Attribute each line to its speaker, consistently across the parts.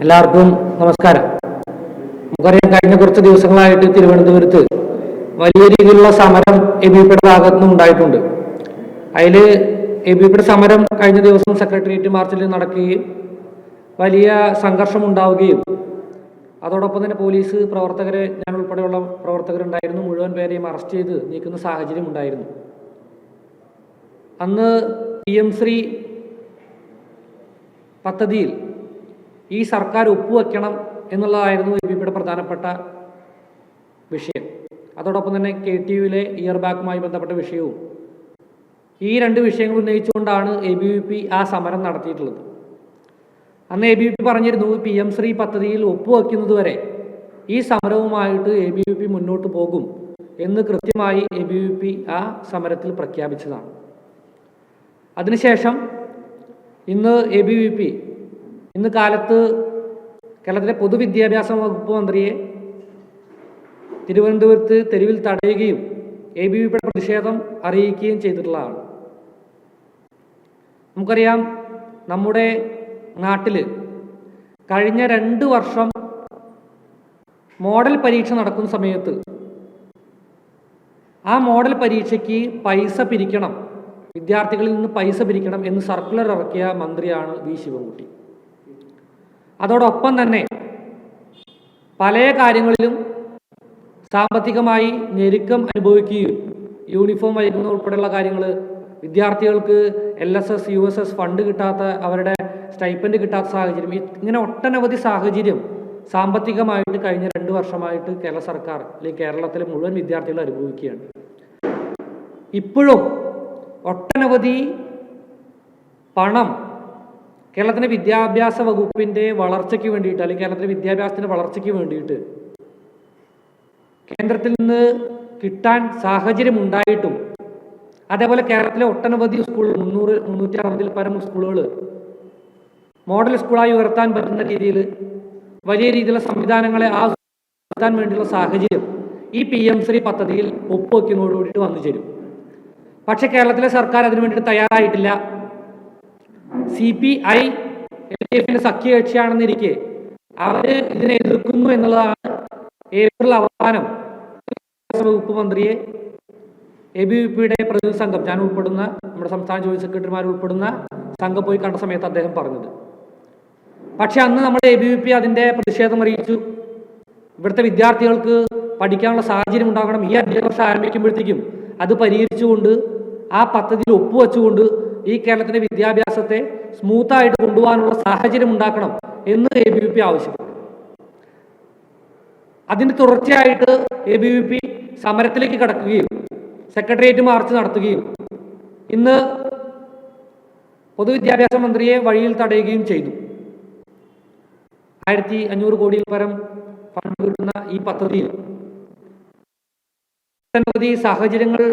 Speaker 1: എല്ലാവർക്കും നമസ്കാരം. നമുക്കറിയാം, കഴിഞ്ഞ കുറച്ച് ദിവസങ്ങളായിട്ട് തിരുവനന്തപുരത്ത് വലിയ രീതിയിലുള്ള സമരം എബിപിയുടെ ഭാഗത്തു നിന്നും ഉണ്ടായിട്ടുണ്ട്. അതിൽ എബിപിയുടെ സമരം കഴിഞ്ഞ ദിവസം സെക്രട്ടേറിയറ്റ് മാർച്ചിൽ നടക്കുകയും വലിയ സംഘർഷം ഉണ്ടാവുകയും അതോടൊപ്പം തന്നെ പോലീസ് പ്രവർത്തകരെ, ഞാൻ ഉൾപ്പെടെയുള്ള പ്രവർത്തകരുണ്ടായിരുന്നു, മുഴുവൻ പേരെയും അറസ്റ്റ് ചെയ്ത് നീക്കുന്ന സാഹചര്യം ഉണ്ടായിരുന്നു. അന്ന് PM ശ്രീ പദ്ധതിയിൽ ഈ സർക്കാർ ഒപ്പുവെക്കണം എന്നുള്ളതായിരുന്നു എബിപിയുടെ പ്രധാനപ്പെട്ട വിഷയം. അതോടൊപ്പം തന്നെ KTUവിലെ ഇയർ ബാഗുമായി ബന്ധപ്പെട്ട വിഷയവും, ഈ രണ്ട് വിഷയങ്ങൾ ഉന്നയിച്ചുകൊണ്ടാണ് ABVP ആ സമരം നടത്തിയിട്ടുള്ളത്. അന്ന് ABVP പറഞ്ഞിരുന്നു, PM ശ്രീ പദ്ധതിയിൽ ഒപ്പുവെക്കുന്നതുവരെ ഈ സമരവുമായിട്ട് ABVP മുന്നോട്ട് പോകും എന്ന് കൃത്യമായി ABVP ആ സമരത്തിൽ പ്രഖ്യാപിച്ചതാണ്. അതിനുശേഷം ഇന്ന് ABVP ഇന്ന് കാലത്ത് കേരളത്തിലെ പൊതുവിദ്യാഭ്യാസ വകുപ്പ് മന്ത്രിയെ തിരുവനന്തപുരത്ത് തെരുവിൽ തടയുകയും ABVPയുടെ പ്രതിഷേധം അറിയിക്കുകയും ചെയ്തിട്ടുള്ളതാണ്. നമുക്കറിയാം, നമ്മുടെ നാട്ടിൽ കഴിഞ്ഞ 2 വർഷം മോഡൽ പരീക്ഷ നടക്കുന്ന സമയത്ത് ആ മോഡൽ പരീക്ഷയ്ക്ക് പൈസ പിരിക്കണം, വിദ്യാർത്ഥികളിൽ നിന്ന് പൈസ പിരിക്കണം എന്ന് സർക്കുലർ ഇറക്കിയ മന്ത്രിയാണ് V. ശിവൻകുട്ടി. അതോടൊപ്പം തന്നെ പല കാര്യങ്ങളിലും സാമ്പത്തികമായി ഞെരുക്കം അനുഭവിക്കുകയും, യൂണിഫോം വൈകുന്ന ഉൾപ്പെടെയുള്ള കാര്യങ്ങൾ, വിദ്യാർത്ഥികൾക്ക് LSS USS ഫണ്ട് കിട്ടാത്ത, അവരുടെ സ്റ്റൈപ്പൻഡ് കിട്ടാത്ത സാഹചര്യം, ഇങ്ങനെ ഒട്ടനവധി സാഹചര്യം സാമ്പത്തികമായിട്ട് കഴിഞ്ഞ 2 വർഷമായിട്ട് കേരള സർക്കാർ അല്ലെങ്കിൽ കേരളത്തിലെ മുഴുവൻ വിദ്യാർത്ഥികൾ അനുഭവിക്കുകയാണ്. ഇപ്പോഴും ഒട്ടനവധി പണം കേരളത്തിൻ്റെ വിദ്യാഭ്യാസ വകുപ്പിൻ്റെ വളർച്ചയ്ക്ക് വേണ്ടിയിട്ട്, അല്ലെങ്കിൽ കേരളത്തിലെ വിദ്യാഭ്യാസത്തിൻ്റെ വളർച്ചയ്ക്ക് വേണ്ടിയിട്ട് കേന്ദ്രത്തിൽ നിന്ന് കിട്ടാൻ സാഹചര്യം ഉണ്ടായിട്ടും, അതേപോലെ കേരളത്തിലെ ഒട്ടനവധി സ്കൂളുകൾ, 360-ൽ പരം സ്കൂളുകൾ മോഡൽ സ്കൂളായി ഉയർത്താൻ പറ്റുന്ന രീതിയിൽ വലിയ രീതിയിലുള്ള സംവിധാനങ്ങളെ ഉയർത്താൻ വേണ്ടിയുള്ള സാഹചര്യം ഈ PM ശ്രീ പദ്ധതിയിൽ ഒപ്പുവെക്കുന്നതോടുകൂടിയിട്ട് വന്നു ചേരും. പക്ഷെ കേരളത്തിലെ സർക്കാർ അതിനു വേണ്ടിയിട്ട് തയ്യാറായിട്ടില്ല. CPI LDFിന്റെ സഖ്യകക്ഷിയാണെന്നിരിക്കെ അവർ ഇതിനെ എതിർക്കുന്നു എന്നുള്ളതാണ് ഏപ്രിൽ അവസാനം വകുപ്പ് മന്ത്രിയെ ABVPയുടെ പ്രതിനിധി സംഘം, ഞാൻ ഉൾപ്പെടുന്ന, നമ്മുടെ സംസ്ഥാന ജോയിന്റ് സെക്രട്ടറിമാർ ഉൾപ്പെടുന്ന സംഘം പോയി കണ്ട സമയത്ത് അദ്ദേഹം പറഞ്ഞത്. പക്ഷെ അന്ന് നമ്മുടെ ABVP അതിൻ്റെ പ്രതിഷേധം അറിയിച്ചു. ഇവിടുത്തെ വിദ്യാർത്ഥികൾക്ക് പഠിക്കാനുള്ള സാഹചര്യം ഉണ്ടാകണം, ഈ അധ്യയന വർഷം ആരംഭിക്കുമ്പോഴത്തേക്കും അത് പരിഹരിച്ചുകൊണ്ട് ആ പദ്ധതിയിൽ ഒപ്പുവെച്ചുകൊണ്ട് ഈ കേരളത്തിൻ്റെ വിദ്യാഭ്യാസത്തെ സ്മൂത്തായിട്ട് കൊണ്ടുപോകാനുള്ള സാഹചര്യം ഉണ്ടാക്കണം എന്ന് ABVP ആവശ്യപ്പെട്ടു. അതിന് തുടർച്ചയായിട്ട് ABVP സമരത്തിലേക്ക് കടക്കുകയും സെക്രട്ടേറിയറ്റ് മാർച്ച് നടത്തുകയും ഇന്ന് പൊതുവിദ്യാഭ്യാസ മന്ത്രിയെ വഴിയിൽ തടയുകയും ചെയ്തു. 1500 കോടിയിൽ പരം ഫണ്ട് കിട്ടുന്ന ഈ പദ്ധതിയിൽ ഒട്ടനവധി സാഹചര്യങ്ങൾ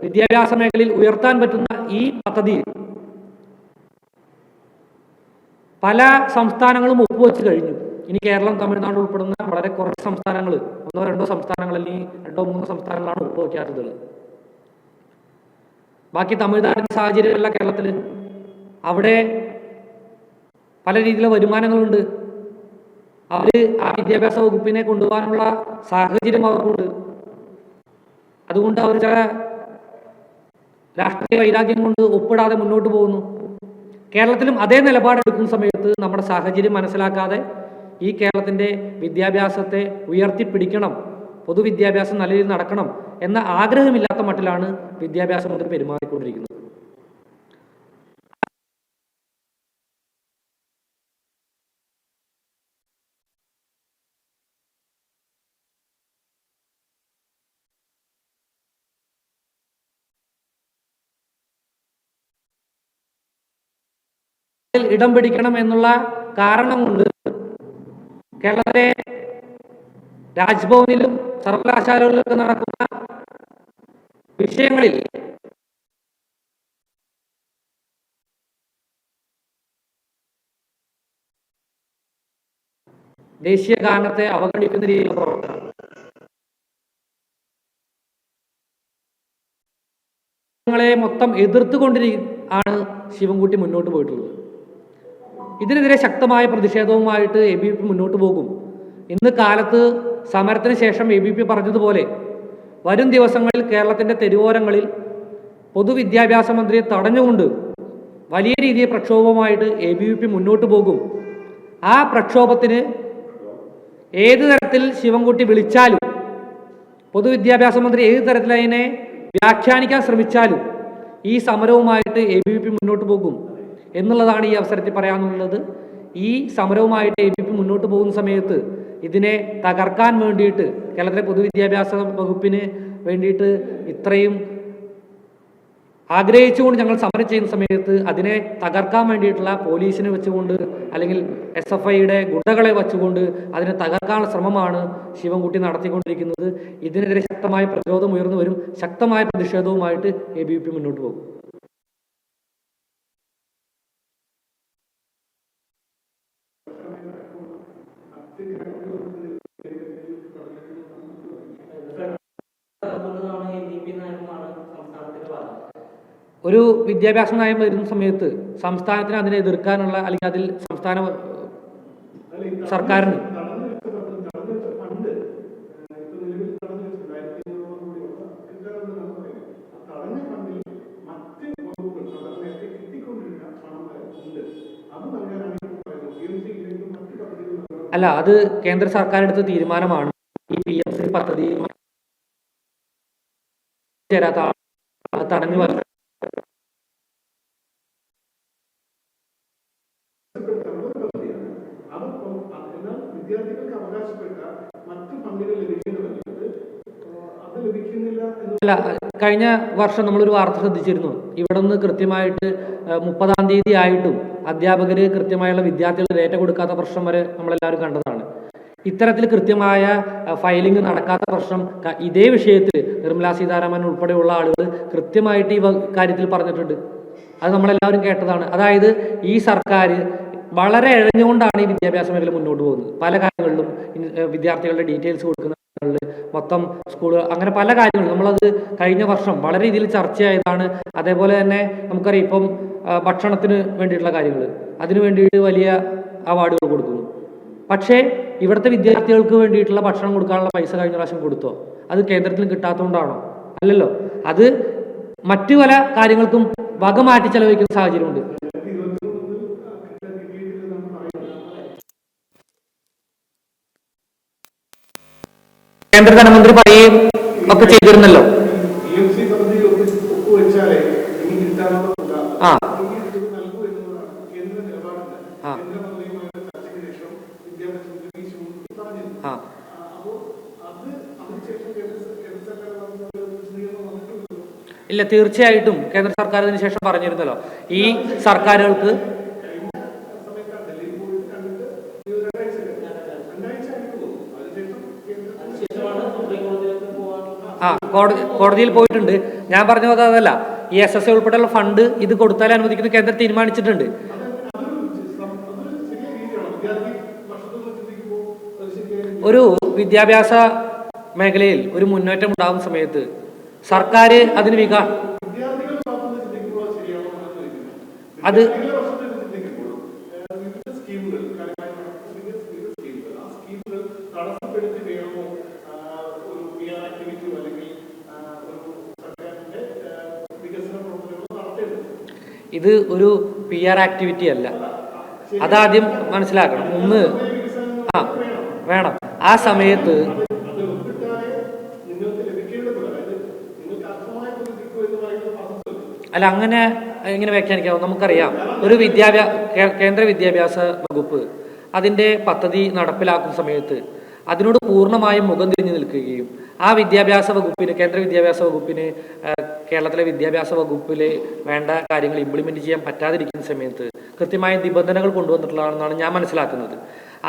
Speaker 1: വിദ്യാഭ്യാസ മേഖലയിൽ ഉയർത്താൻ പറ്റുന്ന ഈ പദ്ധതിയിൽ പല സംസ്ഥാനങ്ങളും ഒപ്പുവെച്ച് കഴിഞ്ഞു. ഇനി കേരളം, തമിഴ്നാട് ഉൾപ്പെടുന്ന വളരെ കുറച്ച് സംസ്ഥാനങ്ങൾ, 1-2 സംസ്ഥാനങ്ങൾ അല്ലെങ്കിൽ 2-3 സംസ്ഥാനങ്ങളാണ് ഒപ്പുവെക്കാത്തത്. ബാക്കി തമിഴ്നാടിൻ്റെ സാഹചര്യമല്ല കേരളത്തിൽ. അവിടെ പല രീതിയിലുള്ള വരുമാനങ്ങളുണ്ട്. അവർ ആ വിദ്യാഭ്യാസ വകുപ്പിനെ കൊണ്ടുപോകാനുള്ള സാഹചര്യം അവർക്കുണ്ട്. അതുകൊണ്ട് അവർ ചില രാഷ്ട്രീയ വൈരാഗ്യം കൊണ്ട് ഒപ്പിടാതെ മുന്നോട്ട് പോകുന്നു. കേരളത്തിലും അതേ നിലപാടെടുക്കുന്ന സമയത്ത് നമ്മുടെ സാഹചര്യം മനസ്സിലാക്കാതെ ഈ കേരളത്തിൻ്റെ വിദ്യാഭ്യാസത്തെ ഉയർത്തിപ്പിടിക്കണം, പൊതുവിദ്യാഭ്യാസം നല്ല രീതിയിൽ നടക്കണം എന്ന ആഗ്രഹമില്ലാത്ത മട്ടിലാണ് വിദ്യാഭ്യാസ മന്ത്രി പെരുമാറിക്കൊണ്ടിരിക്കുന്നത്. ഇടം പിടിക്കണം എന്നുള്ള കാരണം കൊണ്ട് കേരളത്തിലെ രാജ്ഭവനിലും സർവകലാശാലകളിലൊക്കെ നടക്കുന്ന വിഷയങ്ങളിൽ ദേശീയ ഗാനത്തെ അവഗണിക്കുന്ന രീതിയിലുള്ള പ്രവർത്തനം, ങ്ങളെ മൊത്തം എതിർത്തുകൊണ്ടിരിക്കുകയാണ് ശിവൻകുട്ടി മുന്നോട്ട് പോയിട്ടുള്ളത്. ഇതിനെതിരെ ശക്തമായ പ്രതിഷേധവുമായിട്ട് ABVP മുന്നോട്ട് പോകും. ഇന്ന് കാലത്ത് സമരത്തിന് ശേഷം ABVP പറഞ്ഞതുപോലെ വരും ദിവസങ്ങളിൽ കേരളത്തിൻ്റെ തെരുവോരങ്ങളിൽ പൊതുവിദ്യാഭ്യാസ മന്ത്രിയെ തടഞ്ഞുകൊണ്ട് വലിയ രീതിയിൽ പ്രക്ഷോഭവുമായിട്ട് ABVP മുന്നോട്ട് പോകും. ആ പ്രക്ഷോഭത്തിന് ഏത് തരത്തിൽ ശിവൻകുട്ടി വിളിച്ചാലും, പൊതുവിദ്യാഭ്യാസ മന്ത്രി ഏത് തരത്തിൽ അതിനെ വ്യാഖ്യാനിക്കാൻ ശ്രമിച്ചാലും ഈ സമരവുമായിട്ട് ABVP മുന്നോട്ട് പോകും എന്നുള്ളതാണ് ഈ അവസരത്തിൽ പറയാനുള്ളത്. ഈ സമരവുമായിട്ട് ABVP മുന്നോട്ട് പോകുന്ന സമയത്ത് ഇതിനെ തകർക്കാൻ വേണ്ടിയിട്ട്, കേരളത്തിലെ പൊതുവിദ്യാഭ്യാസ വകുപ്പിന് വേണ്ടിയിട്ട് ഇത്രയും ആഗ്രഹിച്ചുകൊണ്ട് ഞങ്ങൾ സമരം ചെയ്യുന്ന സമയത്ത് അതിനെ തകർക്കാൻ വേണ്ടിയിട്ടുള്ള പോലീസിനെ വെച്ചുകൊണ്ട് അല്ലെങ്കിൽ SFIയുടെ ഗുണ്ടകളെ വെച്ചുകൊണ്ട് അതിനെ തകർക്കാനുള്ള ശ്രമമാണ് ശിവൻകുട്ടി നടത്തിക്കൊണ്ടിരിക്കുന്നത്. ഇതിനെതിരെ ശക്തമായ പ്രതിരോധം ഉയർന്നു വരും. ശക്തമായ പ്രതിഷേധവുമായിട്ട് ABVP മുന്നോട്ട് പോകും. ഒരു വിദ്യാഭ്യാസ നയം വരുന്ന സമയത്ത് സംസ്ഥാനത്തിന് അതിനെ എതിർക്കാനുള്ള, അല്ലെങ്കിൽ അതിൽ സംസ്ഥാന സർക്കാരിന് അല്ല, അത് കേന്ദ്ര സർക്കാർ എടുത്ത തീരുമാനമാണ്. ഈ PMC പദ്ധതി ചേരാത്ത തടഞ്ഞു അല്ല, കഴിഞ്ഞ വർഷം നമ്മളൊരു വാർത്ത ശ്രദ്ധിച്ചിരുന്നു. ഇവിടെ നിന്ന് കൃത്യമായിട്ട് 30-ാം തീയതി ആയിട്ടും അധ്യാപകർ കൃത്യമായുള്ള വിദ്യാർത്ഥികൾ ഡേറ്റ കൊടുക്കാത്ത പ്രശ്നം വരെ നമ്മളെല്ലാവരും കണ്ടതാണ്. ഇത്തരത്തിൽ കൃത്യമായ ഫയലിംഗ് നടക്കാത്ത പ്രശ്നം ഇതേ വിഷയത്തിൽ നിർമ്മലാ സീതാരാമൻ ഉൾപ്പെടെയുള്ള ആളുകൾ കൃത്യമായിട്ട് ഈ കാര്യത്തിൽ പറഞ്ഞിട്ടുണ്ട്. അത് നമ്മളെല്ലാവരും കേട്ടതാണ്. അതായത് ഈ സർക്കാർ വളരെ ഇഴഞ്ഞുകൊണ്ടാണ് ഈ വിദ്യാഭ്യാസ മേഖല മുന്നോട്ട് പോകുന്നത്. പല കാര്യങ്ങളിലും വിദ്യാർത്ഥികളുടെ ഡീറ്റെയിൽസ് കൊടുക്കുന്ന മൊത്തം സ്കൂൾ, അങ്ങനെ പല കാര്യങ്ങളും നമ്മളത് കഴിഞ്ഞ വർഷം വളരെ രീതിയിൽ ചർച്ചയായതാണ്. അതേപോലെ തന്നെ നമുക്കറിയാം, ഇപ്പം ഭക്ഷണത്തിന് വേണ്ടിയിട്ടുള്ള കാര്യങ്ങൾ, അതിനു വേണ്ടിയിട്ട് വലിയ അവാർഡുകൾ കൊടുക്കുന്നു. പക്ഷേ ഇവിടുത്തെ വിദ്യാർത്ഥികൾക്ക് വേണ്ടിയിട്ടുള്ള ഭക്ഷണം കൊടുക്കാനുള്ള പൈസ കഴിഞ്ഞ പ്രാവശ്യം കൊടുത്തോ? അത് കേന്ദ്രത്തിൽ കിട്ടാത്തതുകൊണ്ടാണോ? അല്ലല്ലോ. അത് മറ്റു പല കാര്യങ്ങൾക്കും വക മാറ്റി ചെലവഴിക്കുന്ന സാഹചര്യമുണ്ട്. കേന്ദ്ര ധനമന്ത്രി പറയുകയും ഒക്കെ ചെയ്തിരുന്നല്ലോ. ഇല്ല, തീർച്ചയായിട്ടും കേന്ദ്ര സർക്കാർ ഇതിനു ശേഷം പറഞ്ഞിരുന്നല്ലോ. ഈ സർക്കാരുകൾക്ക് കോടതിയിൽ പോയിട്ടുണ്ട്. ഞാൻ പറഞ്ഞ പോലെ അതല്ല, ഈ SSA ഉൾപ്പെടെയുള്ള ഫണ്ട് ഇത് കൊടുത്താൽ അനുവദിക്കുന്ന കേന്ദ്രം തീരുമാനിച്ചിട്ടുണ്ട്. ഒരു വിദ്യാഭ്യാസ മേഖലയിൽ ഒരു മുന്നേറ്റം ഉണ്ടാകുന്ന സമയത്ത് സർക്കാർ അതിന് അത് ഇത് ഒരു PR ആക്ടിവിറ്റി അല്ല. അതാദ്യം മനസ്സിലാക്കണം. ഒന്ന് വേണം. ആ സമയത്ത് അല്ല, അങ്ങനെ എങ്ങനെ വ്യാഖ്യാനിക്കാവും? നമുക്കറിയാം, ഒരു കേന്ദ്ര വിദ്യാഭ്യാസ വകുപ്പ് അതിൻ്റെ പദ്ധതി നടപ്പിലാക്കുന്ന സമയത്ത് അതിനോട് പൂർണ്ണമായും മുഖം തിരിഞ്ഞു നിൽക്കുകയും ആ വിദ്യാഭ്യാസ വകുപ്പിന്, കേന്ദ്ര വിദ്യാഭ്യാസ വകുപ്പിന് കേരളത്തിലെ വിദ്യാഭ്യാസ വകുപ്പിൽ വേണ്ട കാര്യങ്ങൾ ഇംപ്ലിമെന്റ് ചെയ്യാൻ പറ്റാതിരിക്കുന്ന സമയത്ത് കൃത്യമായ നിബന്ധനകൾ കൊണ്ടുവന്നിട്ടുള്ളതാണെന്നാണ് ഞാൻ മനസ്സിലാക്കുന്നത്.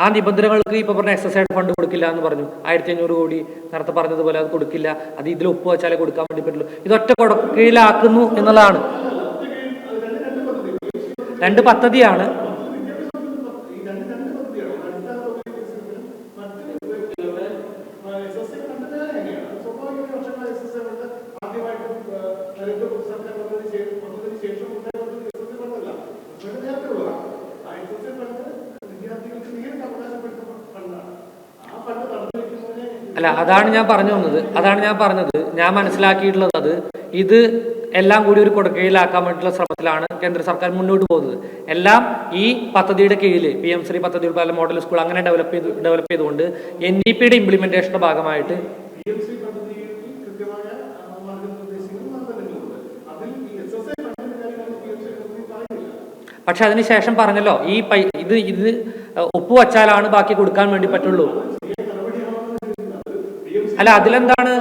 Speaker 1: ആ നിബന്ധനകൾക്ക് ഇപ്പോൾ പറഞ്ഞ SSA ഫണ്ട് കൊടുക്കില്ല എന്ന് പറഞ്ഞു. 1500 കോടി നേരത്തെ പറഞ്ഞതുപോലെ അത് കൊടുക്കില്ല. അത് ഇതിൽ ഒപ്പ് വെച്ചാലേ കൊടുക്കാൻ വേണ്ടി പറ്റുള്ളൂ. ഇതൊറ്റ കീഴിലാക്കുന്നു എന്നുള്ളതാണ്. 2 പദ്ധതിയാണ്. അല്ല, അതാണ് ഞാൻ പറഞ്ഞത്. ഞാൻ മനസ്സിലാക്കിയിട്ടുള്ളത് ഇത് എല്ലാം കൂടി ഒരു കൊടുക്കയിലാക്കാൻ വേണ്ടിയിട്ടുള്ള ശ്രമത്തിലാണ് കേന്ദ്ര സർക്കാർ മുന്നോട്ട് പോകുന്നത്. എല്ലാം ഈ പദ്ധതിയുടെ കീഴിൽ PM ശ്രീ പദ്ധതി പല മോഡൽ സ്കൂൾ അങ്ങനെ ഡെവലപ്പ് ചെയ്തുകൊണ്ട് NEP-യുടെ ഇംപ്ലിമെന്റേഷന്റെ ഭാഗമായിട്ട് പക്ഷെ അതിനുശേഷം പറഞ്ഞല്ലോ ഇത് ഒപ്പുവച്ചാലാണ് ബാക്കി കൊടുക്കാൻ വേണ്ടി പറ്റുള്ളൂ. അല്ല, അതിലെന്താണ്?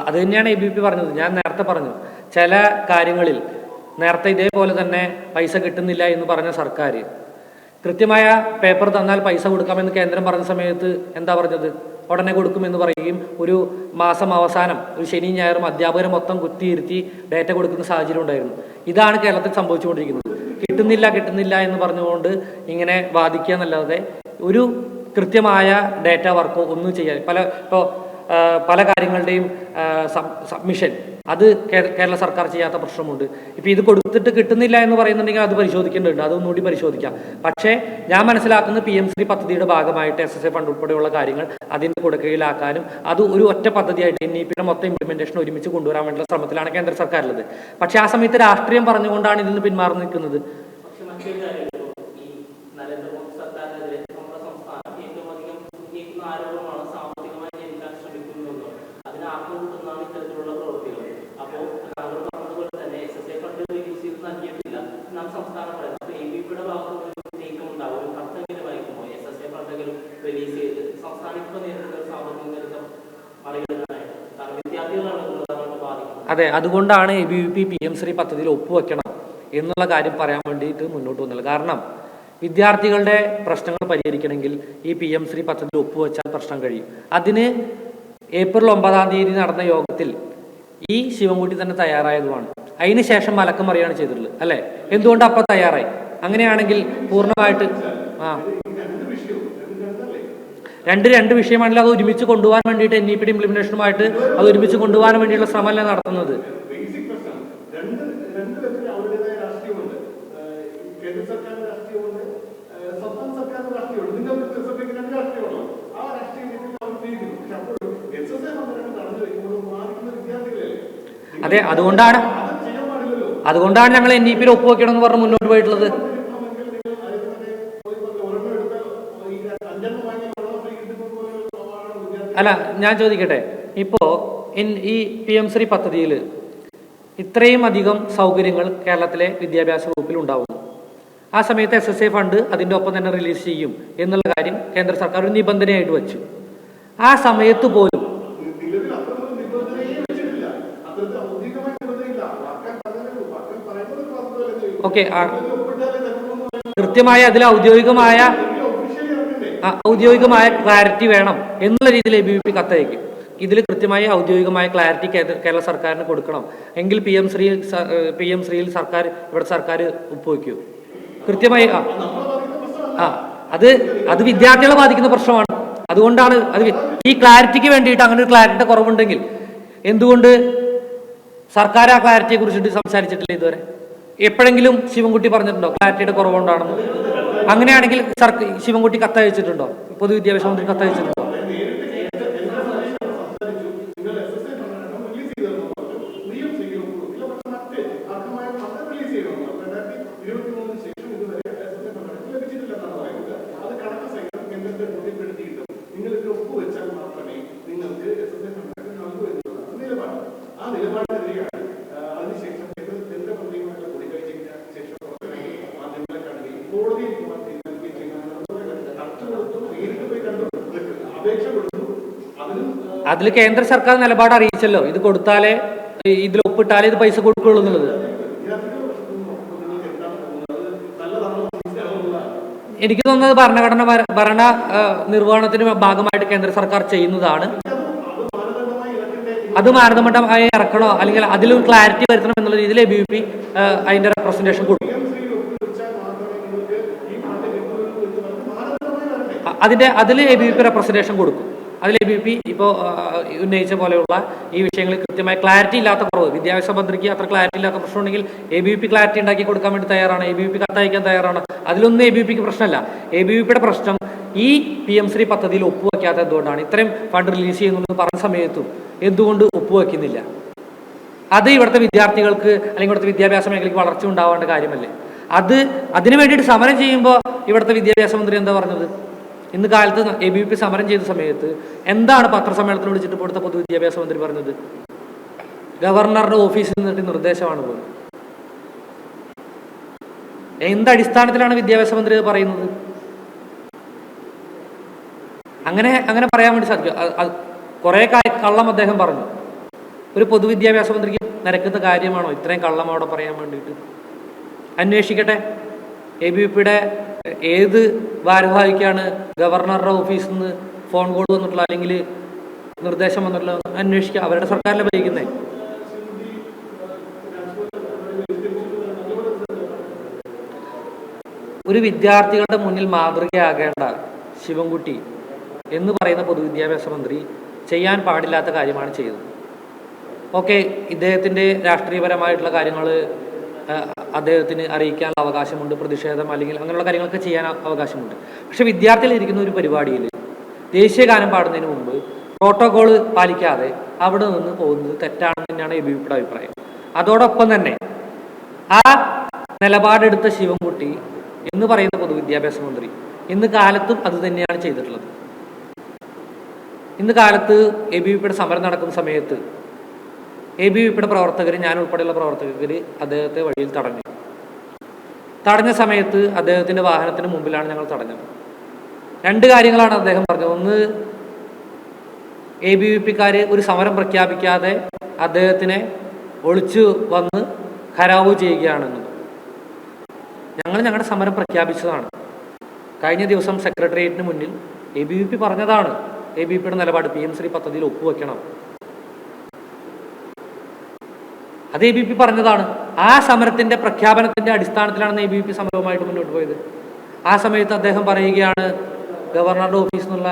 Speaker 1: അത് തന്നെയാണ് ABVP പറഞ്ഞത്. ഞാൻ നേരത്തെ പറഞ്ഞു, ചില കാര്യങ്ങളിൽ നേരത്തെ ഇതേപോലെ തന്നെ പൈസ കിട്ടുന്നില്ല എന്ന് പറഞ്ഞ സർക്കാർ കൃത്യമായ പേപ്പർ തന്നാൽ പൈസ കൊടുക്കാമെന്ന് കേന്ദ്രം പറഞ്ഞ സമയത്ത് എന്താ പറഞ്ഞത്? ഉടനെ കൊടുക്കുമെന്ന് പറയുകയും ഒരു മാസം അവസാനം ഒരു ശനി ഞായറും അധ്യാപകരെ മൊത്തം കുത്തിയിരുത്തി ഡേറ്റ കൊടുക്കുന്ന സാഹചര്യം ഉണ്ടായിരുന്നു. ഇതാണ് കേരളത്തിൽ സംഭവിച്ചുകൊണ്ടിരിക്കുന്നത്. കിട്ടുന്നില്ല എന്ന് പറഞ്ഞുകൊണ്ട് ഇങ്ങനെ വാദിക്കുക എന്നല്ലാതെ ഒരു കൃത്യമായ ഡേറ്റ വർക്കോ ഒന്നും ചെയ്യാൻ പല കാര്യങ്ങളുടെയും സബ്മിഷൻ അത് കേരള സർക്കാർ ചെയ്യാത്ത പ്രശ്നമുണ്ട്. ഇപ്പം ഇത് കൊടുത്തിട്ട് കിട്ടുന്നില്ല എന്ന് പറയുന്നുണ്ടെങ്കിൽ അത് പരിശോധിക്കേണ്ടതുണ്ട്, അതൊന്നുകൂടി പരിശോധിക്കാം. പക്ഷേ ഞാൻ മനസ്സിലാക്കുന്നത് PM ശ്രീ പദ്ധതിയുടെ ഭാഗമായിട്ട് SSA ഫണ്ട് ഉൾപ്പെടെയുള്ള കാര്യങ്ങൾ അതിൻ്റെ കൊടുക്കയിലാക്കാനും അത് ഒരു ഒറ്റ പദ്ധതിയായിട്ട് NEP-യുടെ മൊത്തം ഇംപ്ലിമെന്റേഷൻ ഒരുമിച്ച് കൊണ്ടുവരാൻ വേണ്ടിയുള്ള ശ്രമത്തിലാണ് കേന്ദ്ര സർക്കാരുള്ളത്. പക്ഷേ ആ സമയത്ത് രാഷ്ട്രീയം പറഞ്ഞുകൊണ്ടാണ് ഇതിൽ നിന്ന് പിന്മാറി നിൽക്കുന്നത്. അതെ, അതുകൊണ്ടാണ് ABVP PM ശ്രീ പദ്ധതിയിൽ ഒപ്പുവെക്കണം എന്നുള്ള കാര്യം പറയാൻ വേണ്ടിയിട്ട് മുന്നോട്ട് വന്നത്. കാരണം വിദ്യാർത്ഥികളുടെ പ്രശ്നങ്ങൾ പരിഹരിക്കണമെങ്കിൽ ഈ PM ശ്രീ പദ്ധതിയിൽ ഒപ്പുവെച്ചാൽ പ്രശ്നം കഴിയും. അതിന് ഏപ്രിൽ 9 നടന്ന യോഗത്തിൽ ഈ ശിവൻകുട്ടി തന്നെ തയ്യാറായതുമാണ്. അതിനുശേഷം മലക്കം മറിയാണ് ചെയ്തിട്ടുള്ളത്, അല്ലെ? എന്തുകൊണ്ട് അപ്പം തയ്യാറായി? അങ്ങനെയാണെങ്കിൽ പൂർണ്ണമായിട്ട് രണ്ട് വിഷയമാണെങ്കിൽ അത് ഒരുമിച്ച് കൊണ്ടുപോകാൻ വേണ്ടിയിട്ട് NEP-യുടെ ഇംപ്ലിമെന്റേഷനുമായിട്ട് അത് ഒരുമിച്ച് കൊണ്ടുപോകാൻ വേണ്ടിയുള്ള ശ്രമമല്ല നടത്തുന്നത്. അതെ, അതുകൊണ്ടാണ് ഞങ്ങൾ NEP-യിൽ ഒപ്പുവെക്കണമെന്ന് പറഞ്ഞ് മുന്നോട്ട് പോയിട്ടുള്ളത്. അല്ല, ഞാൻ ചോദിക്കട്ടെ, ഇപ്പോൾ ഈ PM ശ്രീ പദ്ധതിയിൽ ഇത്രയും അധികം സൗകര്യങ്ങൾ കേരളത്തിലെ വിദ്യാഭ്യാസ വകുപ്പിൽ ഉണ്ടാവുന്നു. ആ സമയത്ത് SSA ഫണ്ട് അതിൻ്റെ ഒപ്പം തന്നെ റിലീസ് ചെയ്യും എന്നുള്ള കാര്യം കേന്ദ്ര സർക്കാർ ഒരു നിബന്ധനയായിട്ട് വെച്ചു. ആ സമയത്ത് പോലും ഓക്കെ, കൃത്യമായ അതിൽ ഔദ്യോഗികമായ ക്ലാരിറ്റി വേണം എന്നുള്ള രീതിയിൽ ABVP കത്തയക്കും. ഇതിൽ കൃത്യമായ ഔദ്യോഗികമായ ക്ലാരിറ്റി കേരള സർക്കാരിന് കൊടുക്കണം. എങ്കിൽ PM ശ്രീയിൽ ഇവിടെ സർക്കാർ ഒപ്പുവെക്കൂ. കൃത്യമായി അത് വിദ്യാർത്ഥികളെ ബാധിക്കുന്ന പ്രശ്നമാണ്. അതുകൊണ്ടാണ് ഈ ക്ലാരിറ്റിക്ക് വേണ്ടിയിട്ട് അങ്ങനെ ഒരു ക്ലാരിറ്റിയുടെ കുറവുണ്ടെങ്കിൽ എന്തുകൊണ്ട് സർക്കാർ ആ ക്ലാരിറ്റിയെ കുറിച്ചിട്ട് സംസാരിച്ചിട്ടില്ല ഇതുവരെ? എപ്പോഴെങ്കിലും ശിവൻകുട്ടി പറഞ്ഞിട്ടുണ്ടോ ക്ലാരിറ്റിയുടെ കുറവുണ്ടാണെന്ന്? അങ്ങനെയാണെങ്കിൽ ശിവൻകുട്ടി കത്തയച്ചിട്ടുണ്ടോ? പൊതുവിദ്യാഭ്യാസ മന്ത്രി കത്തയച്ചിട്ടുണ്ടോ? അതിൽ കേന്ദ്ര സർക്കാർ നിലപാട് അറിയിച്ചല്ലോ, ഇത് കൊടുത്താലേ ഇതിൽ ഒപ്പിട്ടാലേ ഇത് പൈസ കൊടുക്കുള്ളൂ എന്നുള്ളത്. എനിക്ക് തോന്നുന്നത് ഭരണ നിർവഹണത്തിന് ഭാഗമായിട്ട് കേന്ദ്ര സർക്കാർ ചെയ്യുന്നതാണ്. അത് മാനദണ്ഡമായി ഇറക്കണോ അല്ലെങ്കിൽ അതിലൊരു ക്ലാരിറ്റി വരുത്തണം എന്നുള്ള രീതിയിൽ ABVP അതിന്റെ റെപ്രസെന്റേഷൻ കൊടുക്കും. അതിൽ ABVP റെപ്രസെൻറ്റേഷൻ കൊടുക്കും. അതിൽ ABVP ഇപ്പോൾ ഉന്നയിച്ച പോലെയുള്ള ഈ വിഷയങ്ങളിൽ കൃത്യമായ ക്ലാരിറ്റി ഇല്ലാത്ത കുറവ്, വിദ്യാഭ്യാസ മന്ത്രിക്ക് അത്ര ക്ലാരിറ്റി ഇല്ലാത്ത പ്രശ്നമുണ്ടെങ്കിൽ ABVP ക്ലാരിറ്റി ഉണ്ടാക്കി കൊടുക്കാൻ വേണ്ടി തയ്യാറാണ്, ABVP കത്തയക്കാൻ തയ്യാറാണ്. അതിലൊന്നും ABVPക്ക് പ്രശ്നമല്ല. ABVPയുടെ പ്രശ്നം ഈ PM-ശ്രീ പദ്ധതിയിൽ ഒപ്പുവെക്കാത്ത എന്തുകൊണ്ടാണ്? ഇത്രയും ഫണ്ട് റിലീസ് ചെയ്യുന്നു പറഞ്ഞ സമയത്തും എന്തുകൊണ്ട് ഒപ്പുവെക്കുന്നില്ല? അത് ഇവിടുത്തെ വിദ്യാർത്ഥികൾക്ക് അല്ലെങ്കിൽ ഇവിടുത്തെ വിദ്യാഭ്യാസ മേഖലയ്ക്ക് വളർച്ച ഉണ്ടാവേണ്ട കാര്യമല്ലേ? അതിനു വേണ്ടിയിട്ട് സമരം ചെയ്യുമ്പോൾ ഇവിടുത്തെ വിദ്യാഭ്യാസ മന്ത്രി എന്താ പറഞ്ഞത്? ഇന്ന് കാലത്ത് ABVP സമരം ചെയ്ത സമയത്ത് എന്താണ് പത്രസമ്മേളനത്തിൽ വിളിച്ചിട്ട് ഇവിടുത്തെ പൊതുവിദ്യാഭ്യാസ മന്ത്രി പറഞ്ഞത്? ഗവർണറുടെ ഓഫീസിൽ നിന്നിട്ട് നിർദ്ദേശമാണ് പോലും. എന്തടിസ്ഥാനത്തിലാണ് വിദ്യാഭ്യാസ മന്ത്രി ഇത് പറയുന്നത്? അങ്ങനെ പറയാൻ വേണ്ടി സാധിക്കും. കുറേ കള്ളം അദ്ദേഹം പറഞ്ഞു. ഒരു പൊതുവിദ്യാഭ്യാസ മന്ത്രിക്ക് നിരക്കുന്ന കാര്യമാണോ ഇത്രയും കള്ളം അവിടെ പറയാൻ വേണ്ടിയിട്ട്? അന്വേഷിക്കട്ടെ. ABVPയുടെ ഏത് ഭാരവാഹിക്കാണ് ഗവർണറുടെ ഓഫീസിൽ നിന്ന് ഫോൺ കോൾ വന്നിട്ടുള്ള അല്ലെങ്കിൽ നിർദ്ദേശം വന്നിട്ടുള്ള അന്വേഷിക്കുക. അവരുടെ സർക്കാരിലെ ഭരിക്കുന്നേ. ഒരു വിദ്യാർത്ഥികളുടെ മുന്നിൽ മാതൃകയാകേണ്ട ശിവൻകുട്ടി എന്ന് പറയുന്ന പൊതുവിദ്യാഭ്യാസ മന്ത്രി ചെയ്യാൻ പാടില്ലാത്ത കാര്യമാണ് ചെയ്തത്. ഓക്കെ, ഇദ്ദേഹത്തിൻ്റെ രാഷ്ട്രീയപരമായിട്ടുള്ള കാര്യങ്ങൾ അദ്ദേഹത്തിന് അറിയിക്കാനുള്ള അവകാശമുണ്ട്, പ്രതിഷേധം അല്ലെങ്കിൽ അങ്ങനെയുള്ള കാര്യങ്ങളൊക്കെ ചെയ്യാൻ അവകാശമുണ്ട്. പക്ഷെ വിദ്യാർത്ഥികൾ ഇരിക്കുന്ന ഒരു പരിപാടിയിൽ ദേശീയ ഗാനം പാടുന്നതിന് മുമ്പ് പ്രോട്ടോകോൾ പാലിക്കാതെ അവിടെ നിന്ന് പോകുന്നത് തെറ്റാണെന്ന് തന്നെയാണ് ABVPയുടെ അഭിപ്രായം. അതോടൊപ്പം തന്നെ ആ നിലപാടെടുത്ത ശിവൻകുട്ടി എന്ന് പറയുന്ന പൊതുവിദ്യാഭ്യാസ മന്ത്രി ഇന്ന് കാലത്തും അത് തന്നെയാണ് ചെയ്തിട്ടുള്ളത്. ഇന്ന് കാലത്ത് ABVPയുടെ സമരം നടക്കുന്ന സമയത്ത് ABVPയുടെ പ്രവർത്തകർ, ഞാൻ ഉൾപ്പെടെയുള്ള പ്രവർത്തകർ അദ്ദേഹത്തെ വഴിയിൽ തടഞ്ഞ സമയത്ത് അദ്ദേഹത്തിൻ്റെ വാഹനത്തിന് മുമ്പിലാണ് ഞങ്ങൾ തടഞ്ഞത്. രണ്ട് കാര്യങ്ങളാണ് അദ്ദേഹം പറഞ്ഞത്. ഒന്ന്, ABVPക്കാർ ഒരു സമരം പ്രഖ്യാപിക്കാതെ അദ്ദേഹത്തിനെ ഒളിച്ചു വന്ന് ഖരാവു ചെയ്യുകയാണെന്ന്. ഞങ്ങൾ ഞങ്ങളുടെ സമരം പ്രഖ്യാപിച്ചതാണ്. കഴിഞ്ഞ ദിവസം സെക്രട്ടേറിയറ്റിന് മുന്നിൽ ABVP പറഞ്ഞതാണ് ABVPയുടെ നിലപാട് PM-ശ്രീ പദ്ധതിയിൽ ഒപ്പുവെക്കണം. അത് ABVP പറഞ്ഞതാണ്. ആ സമരത്തിന്റെ പ്രഖ്യാപനത്തിന്റെ അടിസ്ഥാനത്തിലാണ് ABVP സമരവുമായിട്ട് മുന്നോട്ട് പോയത്. ആ സമയത്ത് അദ്ദേഹം പറയുകയാണ് ഗവർണറുടെ ഓഫീസിൽ നിന്നുള്ള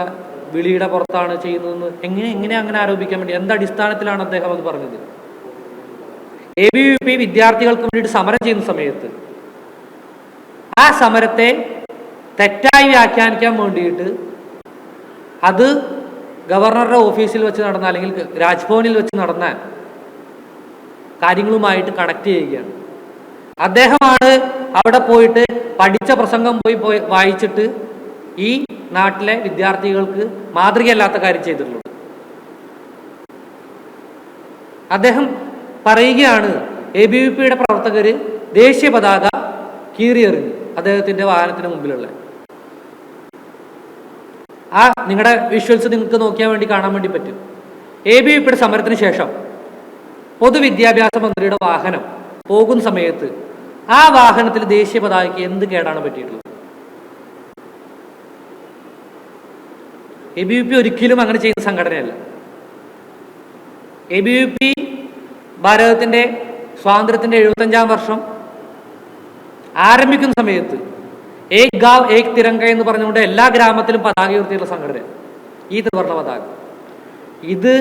Speaker 1: വിളിയുടെ പുറത്താണ് ചെയ്യുന്നതെന്ന്. എങ്ങനെ അങ്ങനെ ആരോപിക്കാൻ വേണ്ടി? എന്തടിസ്ഥാനത്തിലാണ് അദ്ദേഹം അത് പറഞ്ഞത്? ABVP വിദ്യാർത്ഥികൾക്ക് വേണ്ടിയിട്ട് സമരം ചെയ്യുന്ന സമയത്ത് ആ സമരത്തെ തെറ്റായി വ്യാഖ്യാനിക്കാൻ വേണ്ടിയിട്ട് അത് ഗവർണറുടെ ഓഫീസിൽ വെച്ച് നടന്ന അല്ലെങ്കിൽ രാജ്ഭവനിൽ വെച്ച് നടന്ന കാര്യങ്ങളുമായിട്ട് കണക്ട് ചെയ്യുകയാണ്. അദ്ദേഹമാണ് അവിടെ പോയിട്ട് പഠിച്ച പ്രസംഗം പോയി വായിച്ചിട്ട് ഈ നാട്ടിലെ വിദ്യാർത്ഥികൾക്ക് മാതൃകയല്ലാത്ത കാര്യം ചെയ്തിട്ടുള്ളത്. അദ്ദേഹം പറയുകയാണ് ABVPയുടെ പ്രവർത്തകർ ദേശീയ പതാക കീറിയെറിഞ്ഞു അദ്ദേഹത്തിന്റെ വാഹനത്തിന് മുമ്പിലുള്ള. ആ നിങ്ങളുടെ വിഷ്വൽസ് നിങ്ങൾക്ക് നോക്കിയാൻ വേണ്ടി കാണാൻ വേണ്ടി പറ്റും. ABVPയുടെ സമരത്തിന് ശേഷം പൊതുവിദ്യാഭ്യാസ മന്ത്രിയുടെ വാഹനം പോകുന്ന സമയത്ത് ആ വാഹനത്തിൽ ദേശീയ പതാകയ്ക്ക് എന്ത് കേടാണ് പറ്റിയിട്ടുള്ളത്? ABVP ഒരിക്കലും അങ്ങനെ ചെയ്യുന്ന സംഘടനയല്ല. ABVP ഭാരതത്തിന്റെ സ്വാതന്ത്ര്യത്തിന്റെ 75-ാം വർഷം ആരംഭിക്കുന്ന സമയത്ത് ഏക് ഗാവ് ഏക് തിരങ്ക എന്ന് പറഞ്ഞുകൊണ്ട് എല്ലാ ഗ്രാമത്തിലും പതാക ഉയർത്തിയുള്ള സംഘടന ഈ ത്രിവർണ്ണ പതാക. ഇത്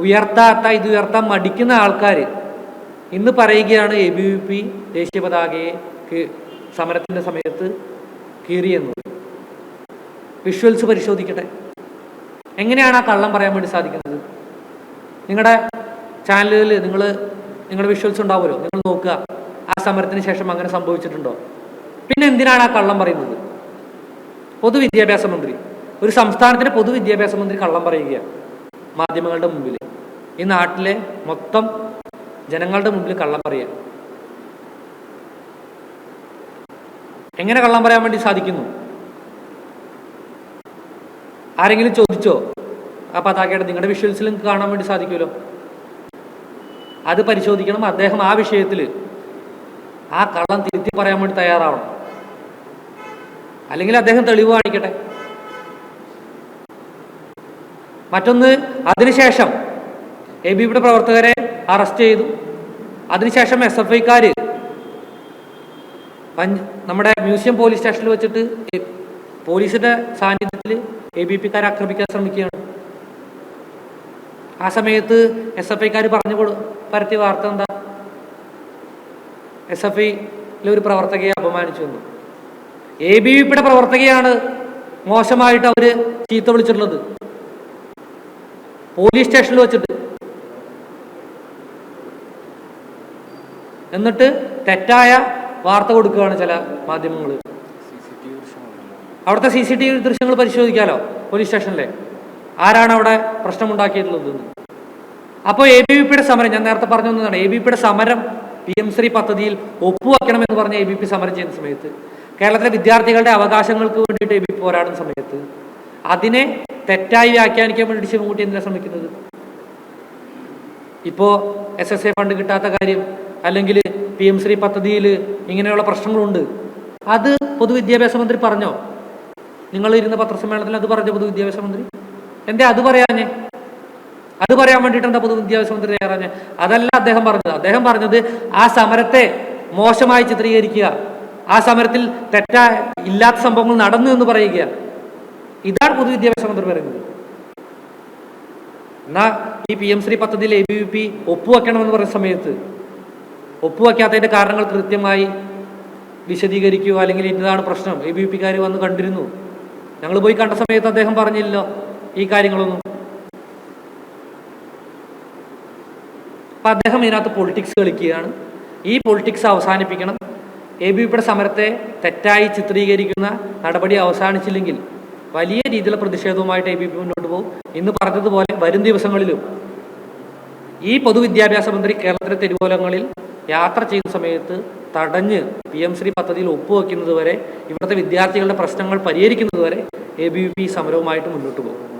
Speaker 1: ഉയർത്താൻ മടിക്കുന്ന ആൾക്കാർ ഇന്ന് പറയുകയാണ് ABVP ദേശീയ പതാകയെ സമരത്തിന്റെ സമയത്ത് കീറിയെന്ന്. വിഷ്വൽസ് പരിശോധിക്കട്ടെ. എങ്ങനെയാണ് ആ കള്ളം പറയാൻ വേണ്ടി സാധിക്കുന്നത്? നിങ്ങളുടെ ചാനലുകളിൽ നിങ്ങളുടെ വിഷ്വൽസ് ഉണ്ടാവുമല്ലോ, നിങ്ങൾ നോക്കുക. ആ സമരത്തിന് ശേഷം അങ്ങനെ സംഭവിച്ചിട്ടുണ്ടോ? പിന്നെ എന്തിനാണ് ആ കള്ളം പറയുന്നത്? പൊതുവിദ്യാഭ്യാസ മന്ത്രി, ഒരു സംസ്ഥാനത്തിന്റെ പൊതുവിദ്യാഭ്യാസ മന്ത്രി കള്ളം പറയുകയാണ് മാധ്യമങ്ങളുടെ മുമ്പിൽ, ഈ നാട്ടിലെ മൊത്തം ജനങ്ങളുടെ മുമ്പിൽ കള്ളം പറയുക. എങ്ങനെ കള്ളം പറയാൻ വേണ്ടി സാധിക്കുന്നു? ആരെങ്കിലും ചോദിച്ചോ? ആ പതാകയുടെ നിങ്ങളുടെ വിഷ്വൽസിൽ നിങ്ങൾക്ക് കാണാൻ വേണ്ടി സാധിക്കുമല്ലോ. അത് പരിശോധിക്കണം. അദ്ദേഹം ആ വിഷയത്തിൽ ആ കള്ളം തിരുത്തി പറയാൻ വേണ്ടി തയ്യാറാവണം. അല്ലെങ്കിൽ അദ്ദേഹം തെളിവ് കാണിക്കട്ടെ. മറ്റൊന്ന്, അതിനുശേഷം ABVPയുടെ പ്രവർത്തകരെ അറസ്റ്റ് ചെയ്തു. അതിനുശേഷം SFIക്കാർ നമ്മുടെ മ്യൂസിയം പോലീസ് സ്റ്റേഷനിൽ വെച്ചിട്ട് പോലീസിന്റെ സാന്നിധ്യത്തിൽ ABP-ക്കാരെ ആക്രമിക്കാൻ ശ്രമിക്കുകയാണ്. ആ സമയത്ത് SFI-ക്കാർ പറഞ്ഞു പരത്തിയ വാർത്ത എന്താ? SFI-യിലെ ഒരു പ്രവർത്തകയെ അപമാനിച്ചു വന്നു. ABP-യുടെ പ്രവർത്തകയാണ് മോശമായിട്ട് അവര് ചീത്ത വിളിച്ചിട്ടുള്ളത് പോലീസ് സ്റ്റേഷനിൽ വെച്ചിട്ട്. എന്നിട്ട് തെറ്റായ വാർത്ത കൊടുക്കുകയാണ് ചില മാധ്യമങ്ങൾ. അവിടുത്തെ CCTV ദൃശ്യങ്ങൾ പരിശോധിക്കാലോ പോലീസ് സ്റ്റേഷനിലെ, ആരാണ് അവിടെ പ്രശ്നമുണ്ടാക്കിയിട്ടുള്ളത്. അപ്പോൾ ABP-യുടെ സമരം, ഞാൻ നേരത്തെ പറഞ്ഞു തന്നതാണ്, ABP-യുടെ സമരം PM ശ്രീ പദ്ധതിയിൽ ഒപ്പുവെക്കണമെന്ന് പറഞ്ഞ് ABP സമരം ചെയ്യുന്ന സമയത്ത്, കേരളത്തിലെ വിദ്യാർത്ഥികളുടെ അവകാശങ്ങൾക്ക് വേണ്ടിയിട്ട് ABP പോരാടുന്ന സമയത്ത് അതിനെ തെറ്റായി വ്യാഖ്യാനിക്കാൻ വേണ്ടി ശിവൻകുട്ടി എന്തിനാണ് ശ്രമിക്കുന്നത്? ഇപ്പോൾ SSA ഫണ്ട് കിട്ടാത്ത കാര്യം, അല്ലെങ്കിൽ PM ശ്രീ പദ്ധതിയിൽ ഇങ്ങനെയുള്ള പ്രശ്നങ്ങളുണ്ട്, അത് പൊതുവിദ്യാഭ്യാസ മന്ത്രി പറഞ്ഞോ? നിങ്ങൾ ഇരുന്ന പത്രസമ്മേളനത്തിൽ അത് പറഞ്ഞ പൊതുവിദ്യാഭ്യാസ മന്ത്രി എന്തേ അത് പറയാഞ്ഞേ? അത് പറയാൻ വേണ്ടിയിട്ട് എന്താ പൊതുവിദ്യാഭ്യാസ മന്ത്രി തയ്യാറാഞ്ഞേ? അതല്ല അദ്ദേഹം പറഞ്ഞത്. അദ്ദേഹം പറഞ്ഞത് ആ സമരത്തെ മോശമായി ചിത്രീകരിക്കുക, ആ സമരത്തിൽ ഇല്ലാത്ത സംഭവങ്ങൾ നടന്നു എന്ന് പറയുക. ഇതാണ് പൊതുവിദ്യാഭ്യാസ മന്ത്രി പറയുന്നത്. എന്നാ ഈ PM ശ്രീ പദ്ധതിയിൽ ABVP ഒപ്പുവെക്കണമെന്ന് പറയുന്ന സമയത്ത് ഒപ്പുവെക്കാത്തതിന്റെ കാരണങ്ങൾ കൃത്യമായി വിശദീകരിക്കുക, അല്ലെങ്കിൽ ഇന്നതാണ് പ്രശ്നം, ABVP-ക്കാർ വന്ന് കണ്ടിരുന്നു, ഞങ്ങൾ പോയി കണ്ട സമയത്ത് അദ്ദേഹം പറഞ്ഞില്ലല്ലോ ഈ കാര്യങ്ങളൊന്നും. അപ്പൊ അദ്ദേഹം ഇതിനകത്ത് പൊളിറ്റിക്സ് കളിക്കുകയാണ്. ഈ പൊളിറ്റിക്സ് അവസാനിപ്പിക്കണം. ABVP-യുടെ സമരത്തെ തെറ്റായി ചിത്രീകരിക്കുന്ന നടപടി അവസാനിച്ചില്ലെങ്കിൽ വലിയ രീതിയിലുള്ള പ്രതിഷേധവുമായിട്ട് ABVP മുന്നോട്ട് പോകും. ഇന്ന് പറഞ്ഞതുപോലെ വരും ദിവസങ്ങളിലും ഈ പൊതുവിദ്യാഭ്യാസ മന്ത്രി കേരളത്തിലെ തെരുവോലങ്ങളിൽ യാത്ര ചെയ്യുന്ന സമയത്ത് തടഞ്ഞ് PM ശ്രീ പദ്ധതിയിൽ ഒപ്പുവെക്കുന്നത് വരെ, ഇവിടുത്തെ വിദ്യാർത്ഥികളുടെ പ്രശ്നങ്ങൾ പരിഹരിക്കുന്നത് വരെ ABVP സമരവുമായിട്ട് മുന്നോട്ട് പോകും.